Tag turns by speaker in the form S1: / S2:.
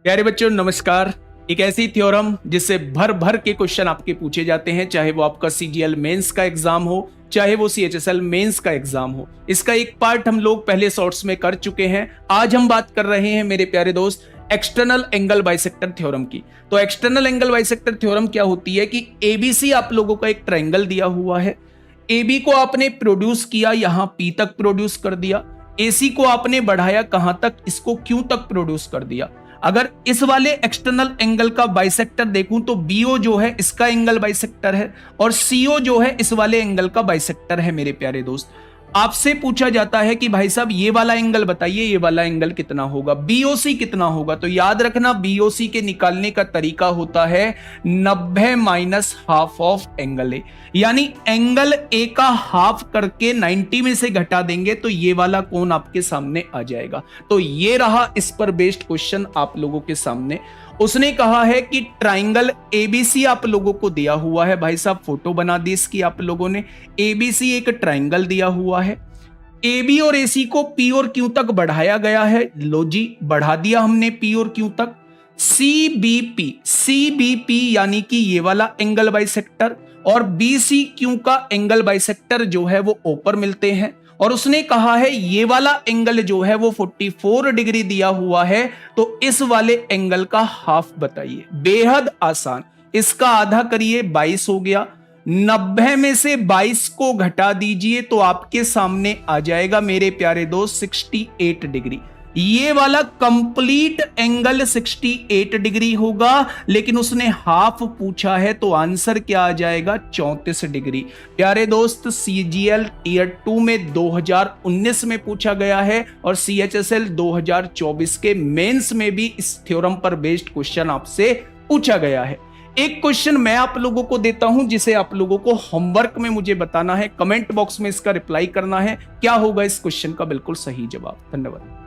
S1: प्यारे बच्चों नमस्कार। एक ऐसी थ्योरम जिससे भर भर के क्वेश्चन आपके पूछे जाते हैं, चाहे वो आपका सीजीएल मेंस का एग्जाम हो, चाहे वो सीएचएसएल मेंस का एग्जाम हो। इसका एक पार्ट हम लोग पहले शॉर्ट्स में कर चुके हैं। आज हम बात कर रहे हैं मेरे प्यारे दोस्त एक्सटर्नल एंगल बाइसेक्टर थ्योरम की। तो एक्सटर्नल एंगल बाइसेक्टर थ्योरम क्या होती है कि एबीसी आप लोगों का एक ट्रायंगल दिया हुआ है। एबी को आपने प्रोड्यूस किया, यहां पी तक प्रोड्यूस कर दिया। एसी को आपने बढ़ाया कहां तक, इसको क्यू तक प्रोड्यूस कर दिया। अगर इस वाले एक्सटर्नल एंगल का बाइसेक्टर देखूं तो बीओ जो है इसका एंगल बाइसेक्टर है और सीओ जो है इस वाले एंगल का बाइसेक्टर है। मेरे प्यारे दोस्त, आपसे पूछा जाता है कि भाई साहब ये वाला एंगल बताइए, ये वाला एंगल कितना होगा, बीओसी कितना होगा। तो याद रखना बीओसी के निकालने का तरीका होता है 90 minus half of angle A, यानी एंगल ए का हाफ करके 90 में से घटा देंगे तो ये वाला कोण आपके सामने आ जाएगा। तो ये रहा इस पर बेस्ड क्वेश्चन आप लोगों के सामने। उसने कहा है कि ट्राइंगल एबीसी आप लोगों को दिया हुआ है। भाई साहब फोटो बना दी इसकी आप लोगों ने। एबीसी एक ट्राइंगल दिया हुआ है। एबी और एसी को पी और क्यू तक बढ़ाया गया है। लो जी, बढ़ा दिया हमने पी और क्यू तक। सीबीपी यानी कि ये वाला एंगल बाइसेक्टर और बीसी क्यू का एंगल बाइसेक्टर जो है वो ऊपर मिलते हैं। और उसने कहा है ये वाला एंगल जो है वो 44 डिग्री दिया हुआ है, तो इस वाले एंगल का हाफ बताइए। बेहद आसान, इसका आधा करिए 22 हो गया। 90 में से 22 को घटा दीजिए तो आपके सामने आ जाएगा मेरे प्यारे दोस्त 68 डिग्री। ये वाला कंप्लीट एंगल 68 डिग्री होगा, लेकिन उसने हाफ पूछा है तो आंसर क्या आ जाएगा 34 डिग्री। प्यारे दोस्त, सीजीएल टीयर 2 में 2019 में पूछा गया है और सीएचएसएल 2024 के मेंस में भी इस थ्योरम पर बेस्ड क्वेश्चन आपसे पूछा गया है। एक क्वेश्चन मैं आप लोगों को देता हूं जिसे आप लोगों को होमवर्क में मुझे बताना है, कमेंट बॉक्स में इसका रिप्लाई करना है। क्या होगा इस क्वेश्चन का बिल्कुल सही जवाब। धन्यवाद।